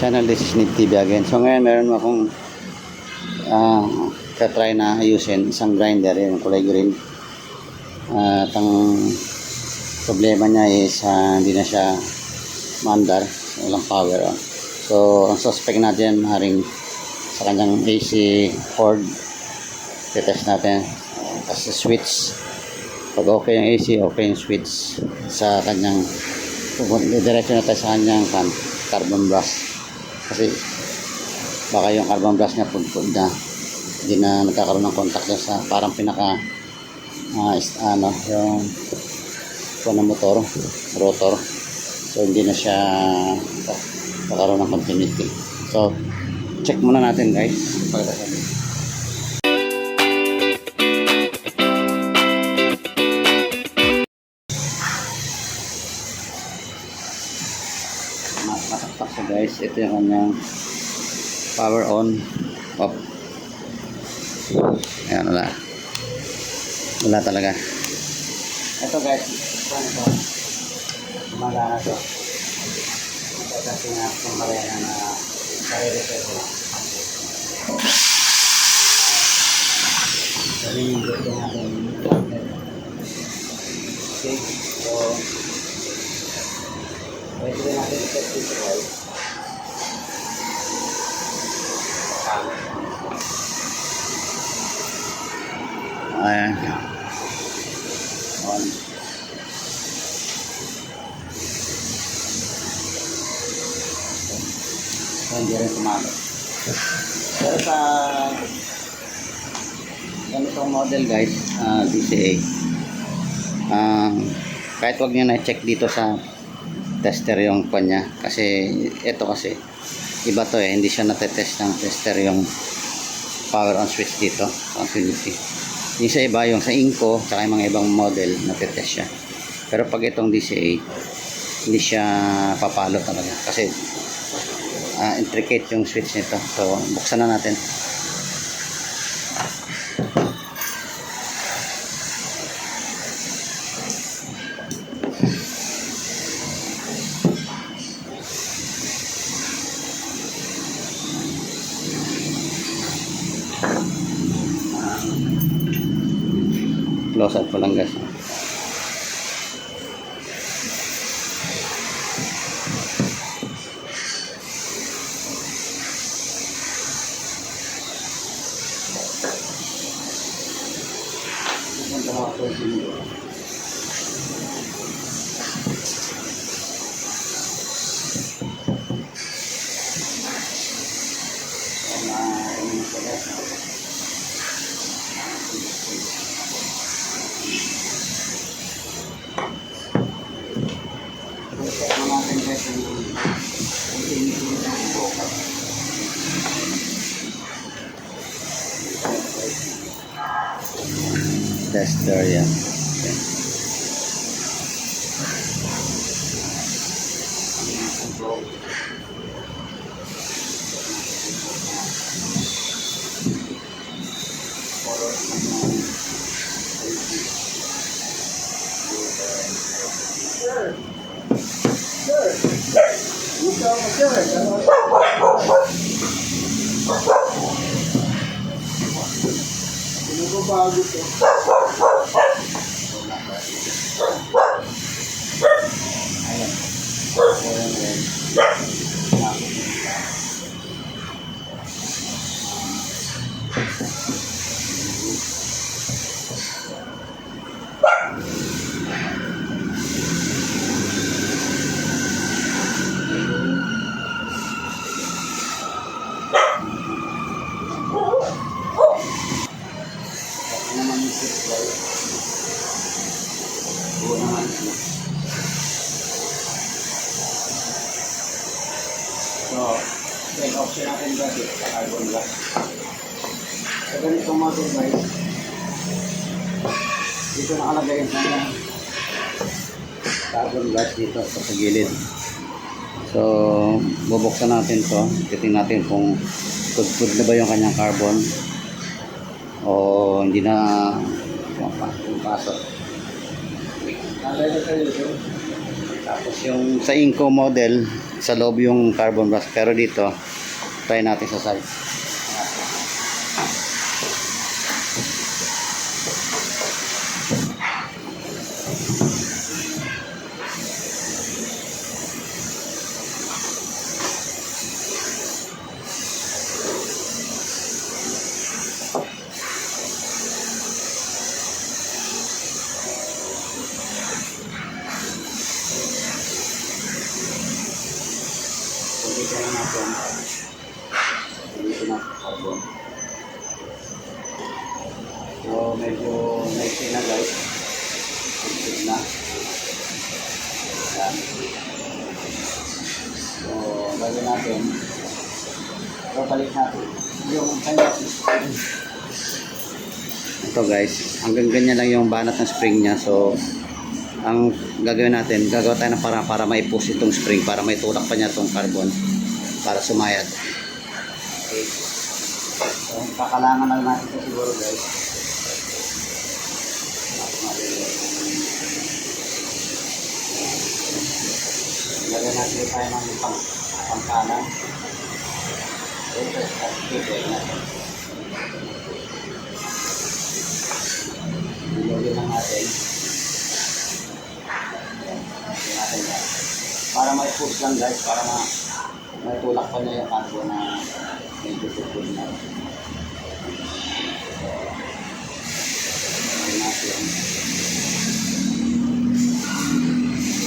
channel. This is Nid TV again. So ngayon meron akong try na ayusin isang grinder, yung kulay green. At ang problema niya is hindi na siya mandar, walang power. So ang suspect natin haring sa kanyang AC cord. Titest natin kasi switch. Pag okay yung AC, okay yung switch sa kanyang, diretso na tayo sa kanyang carbon brush. Kasi baka yung carbon brush niya pudpud na, hindi na nagkakaroon ng contact sa parang pinaka yung na motor, rotor. So hindi na siya nagkakaroon ng continuity. So check muna natin guys. Masaktak siya guys. Ito yung kanyang power on off. Ayan, wala talaga. Ito guys, ito gumagana to. Ito kasi nga itong marena na nare-repair ko. Sabihin ko ito natin. Okay, so pwede rin natin i-set dito guys. Ayan. On. So, hindi rin sumagot. Pero sa ganitong model guys, DCA, kahit wag nyo na-check dito sa tester yung kanya, kasi ito kasi iba to hindi siya natetest ng tester yung power on switch dito, continuity. Yung sa iba, yung sa Inco saka yung mga ibang model natetest siya, pero pag itong DCA hindi siya papalo talaga kasi intricate yung switch nito. So buksan na natin. Close up ko lang guys. Tester yan. Okay. Bago to. So, check option natin guys, carbon brush. So, ganitong model guys, dito nakalagay yung carbon brush dito sa gilid. So, bubuksan natin to. Titingnan natin kung good na ba yung kanyang carbon o hindi na pasok. Tapos yung sa Inco model, sa loob yung carbon brush. Pero dito, try natin sa side. Dito na natin. Dito na carbon. So, medyo naiksi na guys. Naiksi na. Yan. So, gagawin natin. So, balik natin. Yung kanya spring. Ito guys, hanggang ganyan lang yung banat ng spring niya. So, ang gagawin natin, gagawa tayo ng para mai-push itong spring, para may tulak pa niya itong carbon para sumayad. Okay. So, kakalangan lang natin ito siguro guys. Lagyan natin tayo ng pangkalan. Ito, lagyan natin. Lagyan lang natin. Para may push lang guys, para may tulak pa niya yung carbon na medyo tutulog na.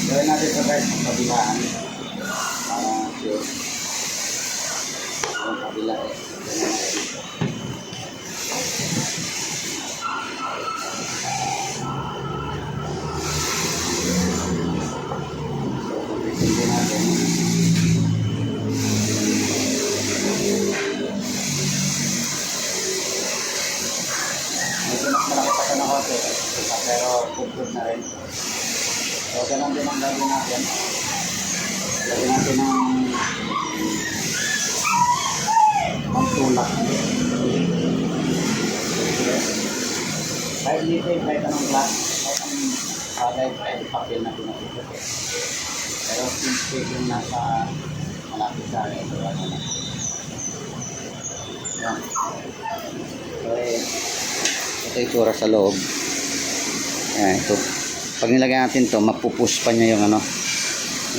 Gawin natin ito guys ang kabilaan para sure ang kabila tingin natin. Medyo mas malaki pa ito na konti pero good na rin. So ganun din ang gagawin natin. Lagyan natin ng tulak. Kahit dito kahit anong glass, kahit papel na pinapipit. Pero since yung nasa malapit sa akin, ito ano na. Yan. So ito yung tura sa loob. Ayan, ito. Pag nilagay natin to, mapupush pa niya yung ano,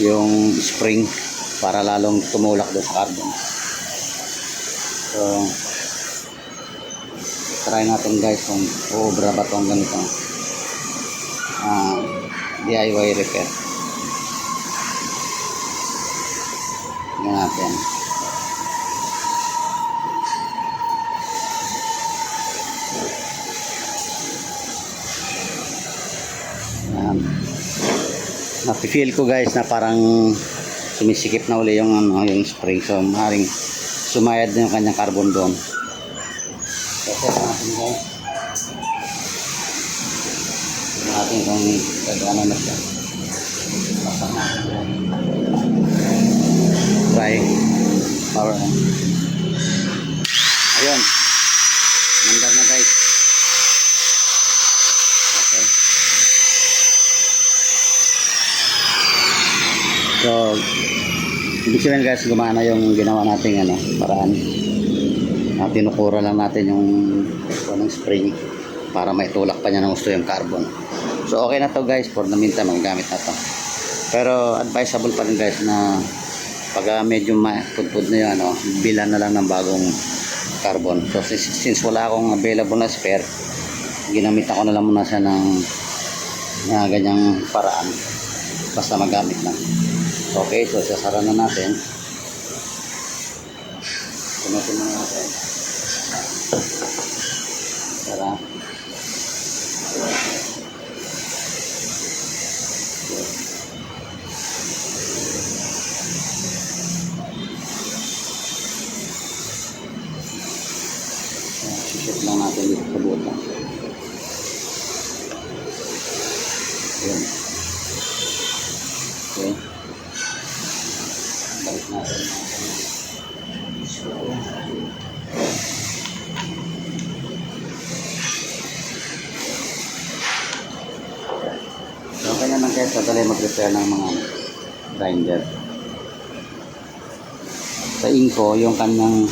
yung spring para lalong tumulak doon sa carbon. So try natin guys kung uubra ba itong ganito. DIY repair. Tingnan natin. Napi-feel ko guys na parang sumisikip na uli yung ano, yung spring. So maaaring sumayad na yung kanyang carbon doon. So test natin guys. Tignan natin kung gagana na siya. Pasang natin. Try. Power on. Ayun. Mandar na guys. Okay. So, ibig sabihin guys, gumana yung ginawa natin ano, paraan. Tinukura lang natin yung spring para may tulak pa niya ng gusto yung carbon. So, okay na to guys, for the meantime, magagamit na to. Pero, advisable pa rin guys na pag medyo pudpud na yun, ano, bilan na lang ng bagong carbon. So, since wala akong available na spare, ginamitan ko na lang muna siya ng ganyang paraan. Basta magamit lang. Okay, so sasara na natin. Punutin na natin. Sara. Shoot lang natin dito sa buta. Ayan. Okay. Balik natin. So, okay naman guys, madali mag-repair ng mga grinder. sa inko yung kanyang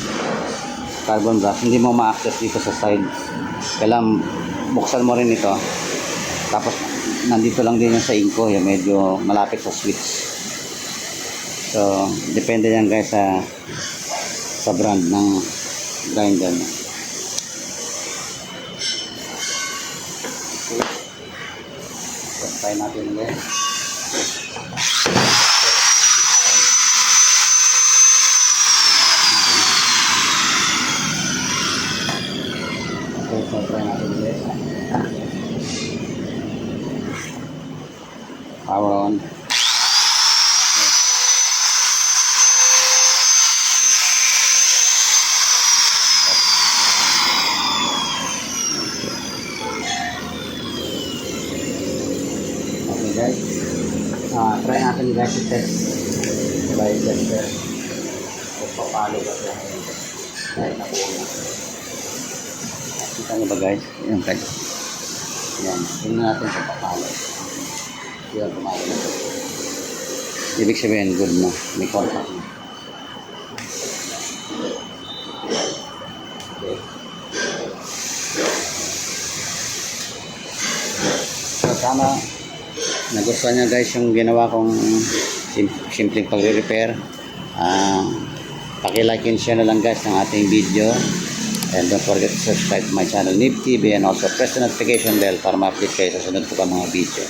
carbon brush, hindi mo ma-access dito sa side. Kailangan buksan mo rin ito. Tapos nandito lang din yung sa inko, yung medyo malapit sa switch. So, depende yan guys sa brand ng grinder. So, try natin ulit. Okay, so try natin ulit. Power on. Okay guys, try natin guys i-test by tester kung papalo ba siya kahit nakuha na. Kita nyo ba guys? Yan guys. Yan, tingnan natin kung papalo. Yan, pumalo na. Ibig sabihin, good na. May contact na. Okay. So, sana nagustuhan niya guys yung ginawa kong simpleng pagre-repair. Paki-like and share na lang guys ng ating video. And don't forget to subscribe to my channel Nip TV and also press the notification bell para ma-update kayo sa sunod ko pa mga video.